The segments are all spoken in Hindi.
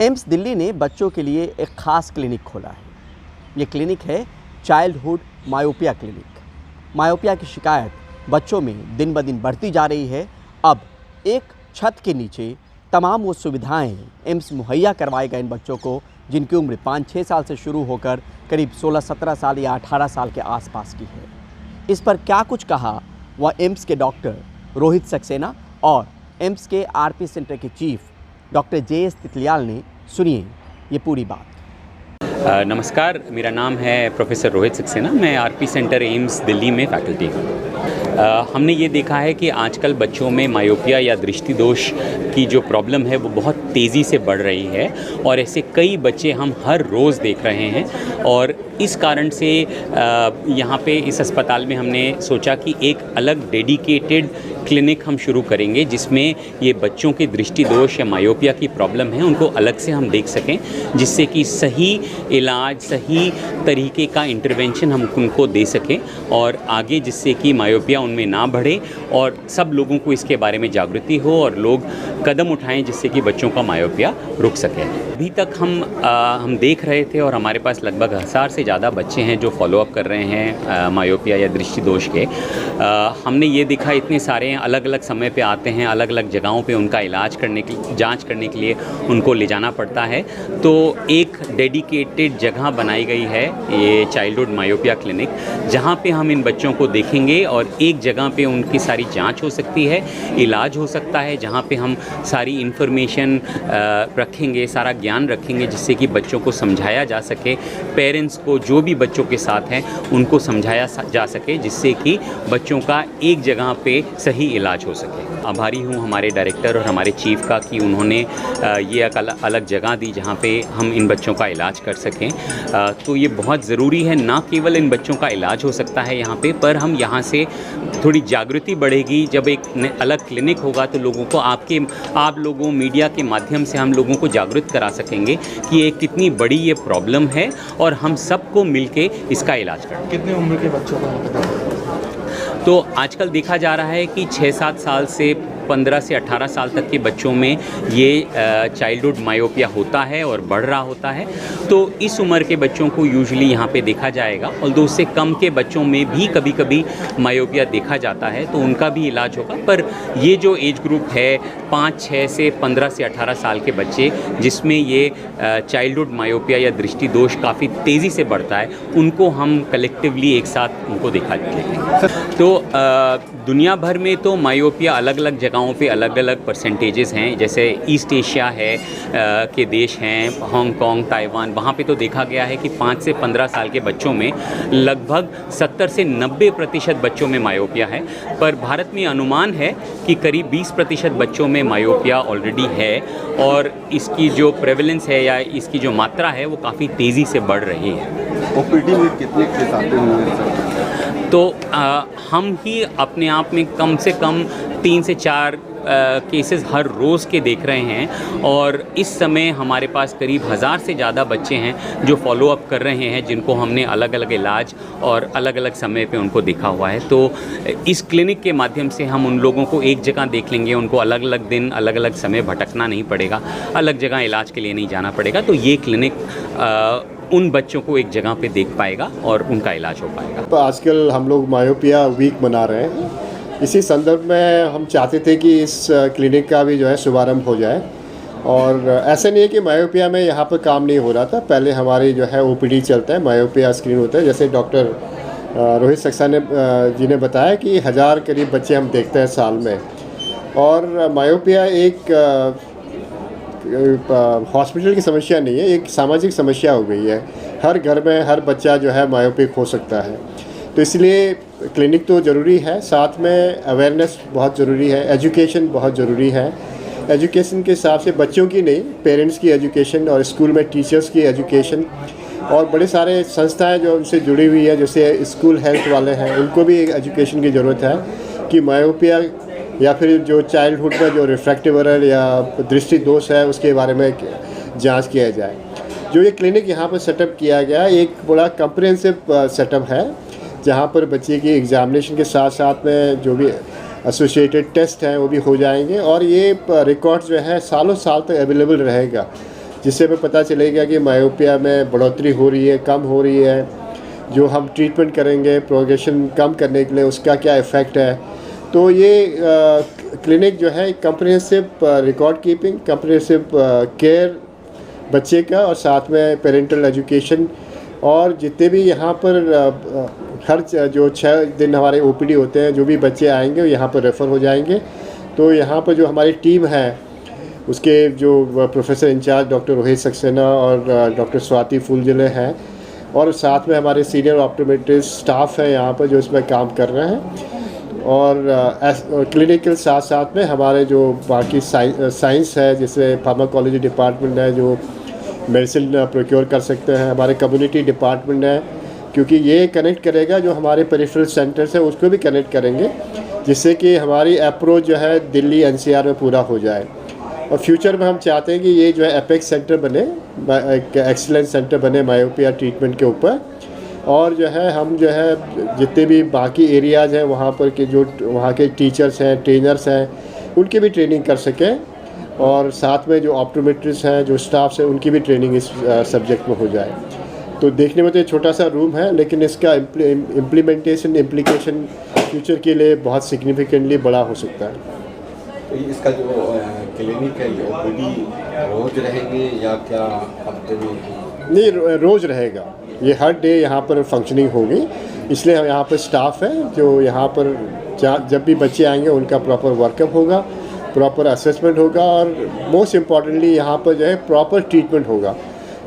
एम्स दिल्ली ने बच्चों के लिए एक ख़ास क्लिनिक खोला है। ये क्लिनिक है चाइल्डहुड मायोपिया क्लिनिक। मायोपिया की शिकायत बच्चों में दिन ब दिन बढ़ती जा रही है। अब एक छत के नीचे तमाम वो सुविधाएं एम्स मुहैया करवाएगा इन बच्चों को जिनकी उम्र 5-6 साल से शुरू होकर करीब 16-17 साल या 18 साल के आसपास की है। इस पर क्या कुछ कहा वह एम्स के डॉक्टर रोहित सक्सेना और एम्स के आरपी सेंटर के चीफ डॉक्टर JS तितलियाल ने। सुनिए ये पूरी बात। नमस्कार, मेरा नाम है प्रोफेसर रोहित सक्सेना। मैं आरपी सेंटर एम्स दिल्ली में फैकल्टी हूँ। हमने ये देखा है कि आजकल बच्चों में मायोपिया या दृष्टि दोष की जो प्रॉब्लम है वो बहुत तेज़ी से बढ़ रही है और ऐसे कई बच्चे हम हर रोज़ देख रहे हैं। और इस कारण से यहाँ पे इस अस्पताल में हमने सोचा कि एक अलग डेडिकेटेड क्लिनिक हम शुरू करेंगे जिसमें ये बच्चों के दृष्टि दोष या मायोपिया की प्रॉब्लम है उनको अलग से हम देख सकें, जिससे कि सही इलाज, सही तरीके का इंटरवेंशन हम उनको दे सकें और आगे जिससे कि मायोपिया उनमें ना बढ़े और सब लोगों को इसके बारे में जागृति हो और लोग कदम उठाएं जिससे कि बच्चों का मायोपिया रुक सके। अभी तक हम देख रहे थे और हमारे पास लगभग 1000 से ज़्यादा बच्चे हैं जो फॉलोअप कर रहे हैं मायोपिया या दृष्टि दोष के। हमने ये देखा इतने सारे अलग अलग समय पे आते हैं, अलग अलग जगहों पे उनका इलाज करने की जांच करने के लिए उनको ले जाना पड़ता है। तो एक डेडिकेटेड जगह बनाई गई है ये चाइल्डहुड मायोपिया क्लिनिक, जहाँ पे हम इन बच्चों को देखेंगे और एक जगह पे उनकी सारी जांच हो सकती है, इलाज हो सकता है, जहाँ पे हम सारी इन्फॉर्मेशन रखेंगे, सारा ज्ञान रखेंगे जिससे कि बच्चों को समझाया जा सके, पेरेंट्स को जो भी बच्चों के साथ हैं उनको समझाया जा सके, जिससे कि बच्चों का एक जगह पे सही इलाज हो सके। आभारी हूँ हमारे डायरेक्टर और हमारे चीफ का कि उन्होंने ये एक अलग जगह दी जहाँ पे हम इन बच्चों का इलाज कर सकें। तो ये बहुत ज़रूरी है, ना केवल इन बच्चों का इलाज हो सकता है यहाँ पे, पर हम यहाँ से थोड़ी जागृति बढ़ेगी। जब एक अलग क्लिनिक होगा तो लोगों को आप लोगों मीडिया के माध्यम से हम लोगों को जागृत करा सकेंगे कि ये कितनी बड़ी ये प्रॉब्लम है और हम सबको मिलके इसका इलाज करें। कितने उम्र के बच्चों का तो आजकल देखा जा रहा है कि 6-7 साल से 15 से 18 साल तक के बच्चों में ये चाइल्डहुड मायोपिया होता है और बढ़ रहा होता है। तो इस उम्र के बच्चों को यूजुअली यहाँ पे देखा जाएगा और उससे कम के बच्चों में भी कभी कभी मायोपिया देखा जाता है तो उनका भी इलाज होगा। पर ये जो एज ग्रुप है 5-6 से 15 से 18 साल के बच्चे जिसमें ये चाइल्डहुड मायोपिया या दृष्टि दोष काफ़ी तेज़ी से बढ़ता है, उनको हम कलेक्टिवली एक साथ उनको देखा लेंगे। तो दुनिया भर में तो मायोपिया अलग अलग जगहों पे अलग अलग परसेंटेजेस हैं। जैसे ईस्ट एशिया है के देश हैं, हांगकांग, ताइवान, वहाँ पे तो देखा गया है कि 5 से 15 साल के बच्चों में लगभग 70 से 90% बच्चों में मायोपिया है। पर भारत में अनुमान है कि करीब 20% बच्चों में मायोपिया ऑलरेडी है और इसकी जो प्रेवलेंस है या इसकी जो मात्रा है वो काफ़ी तेज़ी से बढ़ रही है। ओपीडी में कितने केस आते होंगे? तो हम ही अपने आप में कम से कम 3 से 4 केसेस हर रोज़ के देख रहे हैं और इस समय हमारे पास करीब 1000 से ज़्यादा बच्चे हैं जो फॉलोअप कर रहे हैं, जिनको हमने अलग अलग इलाज और अलग अलग समय पे उनको देखा हुआ है। तो इस क्लिनिक के माध्यम से हम उन लोगों को एक जगह देख लेंगे, उनको अलग अलग दिन अलग अलग समय भटकना नहीं पड़ेगा, अलग जगह इलाज के लिए नहीं जाना पड़ेगा। तो ये क्लिनिक उन बच्चों को एक जगह पे देख पाएगा और उनका इलाज हो पाएगा। तो आजकल हम लोग मायोपिया वीक मना रहे हैं, इसी संदर्भ में हम चाहते थे कि इस क्लिनिक का भी जो है शुभारंभ हो जाए। और ऐसा नहीं है कि मायोपिया में यहाँ पर काम नहीं हो रहा था, पहले हमारी जो है OPD चलता है, मायोपिया स्क्रीन होता है। जैसे डॉक्टर रोहित सक्सेना जी ने बताया कि 1000 करीब बच्चे हम देखते हैं साल में। और मायोपिया एक हॉस्पिटल की समस्या नहीं है, एक सामाजिक समस्या हो गई है। हर घर में हर बच्चा जो है मायोपिक हो सकता है, तो इसलिए क्लिनिक तो ज़रूरी है, साथ में अवेयरनेस बहुत ज़रूरी है, एजुकेशन बहुत ज़रूरी है। एजुकेशन के हिसाब से बच्चों की नहीं, पेरेंट्स की एजुकेशन और स्कूल में टीचर्स की एजुकेशन और बड़े सारे संस्थाएं जो उनसे जुड़ी हुई है, जैसे स्कूल हेल्थ वाले हैं, उनको भी एक एजुकेशन की ज़रूरत है कि मायोपिया या फिर जो चाइल्डहुड में जो रिफ्रैक्टिव एरर या दृष्टि दोष है उसके बारे में जांच किया जाए। जो ये क्लिनिक यहाँ पर सेटअप किया गया एक बड़ा कम्प्रिहेंसिव सेटअप है, जहाँ पर बच्चे की एग्ज़ामिनेशन के साथ साथ में जो भी एसोसिएटेड टेस्ट हैं वो भी हो जाएंगे और ये रिकॉर्ड जो है सालों साल तक अवेलेबल रहेगा। जिससे हमें पता चलेगा कि मायोपिया में बढ़ोतरी हो रही है, कम हो रही है। जो हम ट्रीटमेंट करेंगे प्रोग्रेशन कम करने के लिए, उसका क्या इफ़ेक्ट है। तो ये क्लिनिक जो है comprehensive record keeping, comprehensive care बच्चे का, और साथ में पेरेंटल एजुकेशन, और जितने भी यहाँ पर हर जो 6 दिन हमारे ओपीडी होते हैं, जो भी बच्चे आएंगे यहाँ पर रेफ़र हो जाएंगे। तो यहाँ पर जो हमारी टीम है उसके जो professor incharge doctor Rohit Saxena और डॉक्टर स्वाति फूलजिले हैं, और साथ में हमारे सीनियर ऑप्टोमेट्रिस्ट स्टाफ है यहाँ पर जो इसमें काम कर रहे हैं। और क्लिनिकल साथ साथ में हमारे जो बाकी साइंस है, जैसे फार्माकोलॉजी डिपार्टमेंट है जो मेडिसिन प्रोक्योर कर सकते हैं, हमारे कम्युनिटी डिपार्टमेंट है, क्योंकि ये कनेक्ट करेगा जो हमारे पेरिफेरल सेंटर्स है उसको भी कनेक्ट करेंगे, जिससे कि हमारी अप्रोच जो है दिल्ली एनसीआर में पूरा हो जाए। और फ्यूचर में हम चाहते हैं कि ये जो है एपेक्स सेंटर बने, एक एक्सीलेंस सेंटर बने मायोपिया ट्रीटमेंट के ऊपर। और जो है हम जो है जितने भी बाकी एरियाज़ हैं वहाँ पर के जो वहाँ के टीचर्स हैं, ट्रेनर्स हैं, उनकी भी ट्रेनिंग कर सकें, और साथ में जो ऑप्टोमेट्रिस्ट हैं, जो स्टाफ्स हैं, उनकी भी ट्रेनिंग इस सब्जेक्ट में हो जाए। तो देखने में तो एक छोटा सा रूम है, लेकिन इसका इम्प्लीकेशन फ्यूचर के लिए बहुत सिग्निफिकेंटली बड़ा हो सकता है। तो इसका जो क्लिनिक है ये ओपीडी रोज रहेंगे या क्या हफ्ते में? नहीं, रोज़ रहेगा। ये हर डे यहाँ पर फंक्शनिंग होगी, इसलिए हम यहाँ पर स्टाफ है जो यहाँ पर जब भी बच्चे आएंगे उनका प्रॉपर वर्कअप होगा, प्रॉपर असेसमेंट होगा, और मोस्ट इम्पॉर्टेंटली यहाँ पर जो है प्रॉपर ट्रीटमेंट होगा।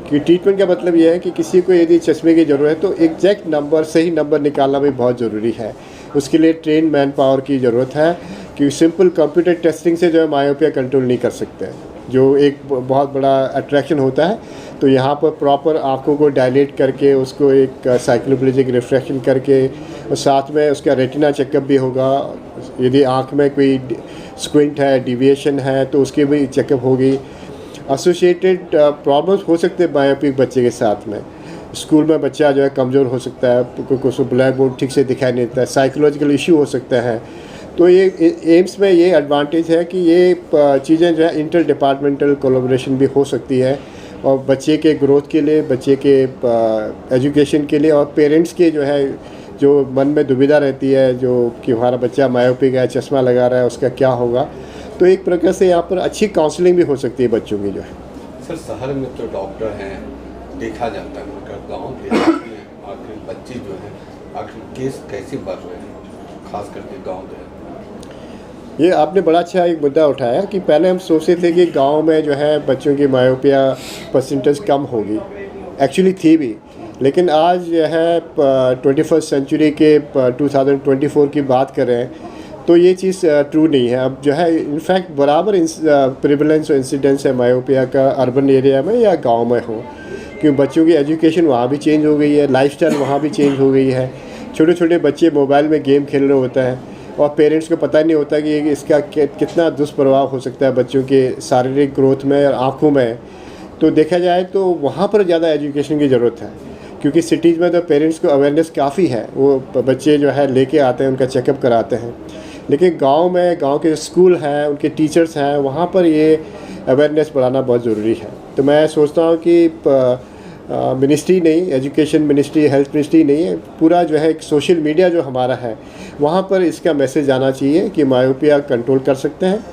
कि ट्रीटमेंट का मतलब ये है कि किसी को यदि चश्मे की ज़रूरत है तो एग्जैक्ट नंबर, सही नंबर निकालना भी बहुत ज़रूरी है। उसके लिए ट्रेन मैन पावर की ज़रूरत है, क्योंकि सिंपल कंप्यूटर टेस्टिंग से जो है मायोपिया कंट्रोल नहीं कर सकते, जो एक बहुत बड़ा अट्रैक्शन होता है। तो यहाँ पर प्रॉपर आँखों को डायलेट करके उसको एक साइक्लोप्लेजिक रिफ्रैक्शन करके, और साथ में उसका रेटिना चेकअप भी होगा। यदि आँख में कोई स्क्विंट है, डिविएशन है, तो उसकी भी चेकअप होगी। एसोसिएटेड प्रॉब्लम्स हो सकते हैं मायोपिक बच्चे के साथ में। स्कूल में बच्चा जो है कमज़ोर हो सकता है, उसको ब्लैक बोर्ड ठीक से दिखाई नहीं देता है, साइकोलॉजिकल इशू हो सकता है। तो ये एम्स में ये एडवांटेज है कि ये चीज़ें जो है इंटर डिपार्टमेंटल कोलैबोरेशन भी हो सकती है, और बच्चे के ग्रोथ के लिए, बच्चे के एजुकेशन के लिए, और पेरेंट्स के जो है जो मन में दुविधा रहती है जो कि हमारा बच्चा मायोपिक है, चश्मा लगा रहा है, उसका क्या होगा। तो एक प्रकार से यहाँ पर अच्छी काउंसलिंग भी हो सकती है बच्चों की जो है। सर शहर में तो डॉक्टर हैं, देखा जाता है, मगर गाँव देहात में आखिर बच्चे जो हैं आखिर केस कैसे बढ़ रहे हैं, खास करके गाँव देहात। ये आपने बड़ा अच्छा एक मुद्दा उठाया कि पहले हम सोचते थे कि गांव में जो है बच्चों की मायोपिया परसेंटेज कम होगी, एक्चुअली थी भी, लेकिन आज जो है 21st सेंचुरी के 2024 की बात करें तो ये चीज़ ट्रू नहीं है। अब जो है इनफैक्ट बराबर प्रिवलेंस और इंसिडेंस है मायोपिया का, अर्बन एरिया में या गाँव में हो, क्योंकि बच्चों की एजुकेशन वहाँ भी चेंज हो गई है, लाइफस्टाइल वहाँ भी चेंज हो गई है। छोटे छोटे बच्चे मोबाइल में गेम खेल रहे होते हैं, और पेरेंट्स को पता नहीं होता कि इसका कितना दुष्प्रभाव हो सकता है बच्चों के शारीरिक ग्रोथ में और आँखों में। तो देखा जाए तो वहाँ पर ज़्यादा एजुकेशन की ज़रूरत है, क्योंकि सिटीज़ में तो पेरेंट्स को अवेयरनेस काफ़ी है, वो बच्चे जो है लेके आते हैं, उनका चेकअप कराते हैं। लेकिन गांव में, गांव के स्कूल हैं, उनके टीचर्स हैं, वहाँ पर ये अवेयरनेस बढ़ाना बहुत ज़रूरी है। तो मैं सोचता हूँ कि मिनिस्ट्री नहीं, एजुकेशन मिनिस्ट्री, हेल्थ मिनिस्ट्री नहीं है, पूरा जो है एक सोशल मीडिया जो हमारा है वहाँ पर इसका मैसेज आना चाहिए कि मायोपिया कंट्रोल कर सकते हैं,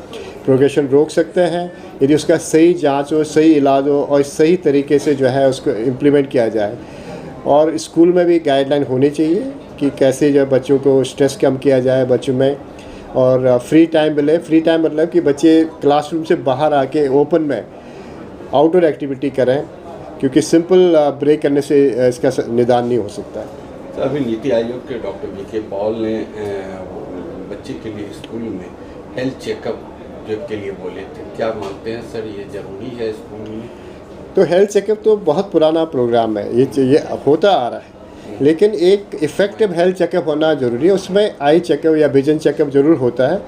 प्रोग्रेशन रोक सकते हैं, यदि उसका सही जांच हो, सही इलाज हो, और सही तरीके से जो है उसको इम्प्लीमेंट किया जाए। और स्कूल में भी गाइडलाइन होनी चाहिए कि कैसे जो बच्चों को स्ट्रेस कम किया जाए बच्चों में, और फ्री टाइम मिले। फ्री टाइम मतलब कि बच्चे क्लासरूम से बाहर आके ओपन में आउटडोर एक्टिविटी करें, क्योंकि सिंपल ब्रेक करने से इसका निदान नहीं हो सकता है। तो अभी नीति आयोग के डॉक्टर वीके पॉल ने बच्चे के लिए स्कूल में हेल्थ चेकअप के लिए बोले थे, क्या मानते हैं सर ये ज़रूरी है स्कूल में? तो हेल्थ चेकअप तो बहुत पुराना प्रोग्राम है, ये होता आ रहा है, लेकिन एक इफ़ेक्टिव हेल्थ चेकअप होना ज़रूरी है। उसमें आई चेकअप या विजन चेकअप ज़रूर होता है,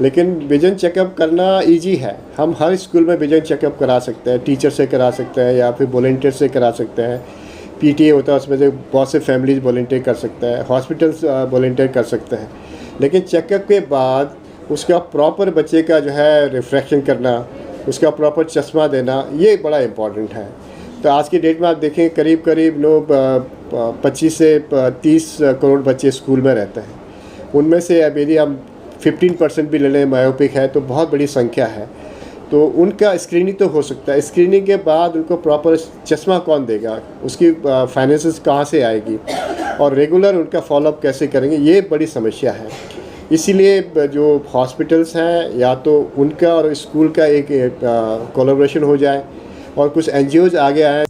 लेकिन विजन चेकअप करना इजी है। हम हर स्कूल में विजन चेकअप करा सकते हैं, टीचर से करा सकते हैं या फिर वॉलंटियर से करा सकते हैं। पीटीए होता है, उसमें से बहुत से फैमिलीज वॉलंटियर कर सकते हैं, हॉस्पिटल्स वॉलंटियर कर सकते हैं। लेकिन चेकअप के बाद उसका प्रॉपर बच्चे का जो है रिफ्रैक्शन करना, उसका प्रॉपर चश्मा देना, ये बड़ा इम्पॉर्टेंट है। तो आज की डेट में आप देखें करीब करीब 25 से 30 करोड़ बच्चे स्कूल में रहते हैं। उनमें से अब यदि हम 15% भी ले लें मायोपिक है तो बहुत बड़ी संख्या है। तो उनका स्क्रीनिंग तो हो सकता है, स्क्रीनिंग के बाद उनको प्रॉपर चश्मा कौन देगा, उसकी फाइनेंसेस कहाँ से आएगी और रेगुलर उनका फॉलोअप कैसे करेंगे, ये बड़ी समस्या है। इसीलिए जो हॉस्पिटल्स हैं या तो उनका और स्कूल का एक कोलैबोरेशन हो जाए और कुछ NGOs आगे आए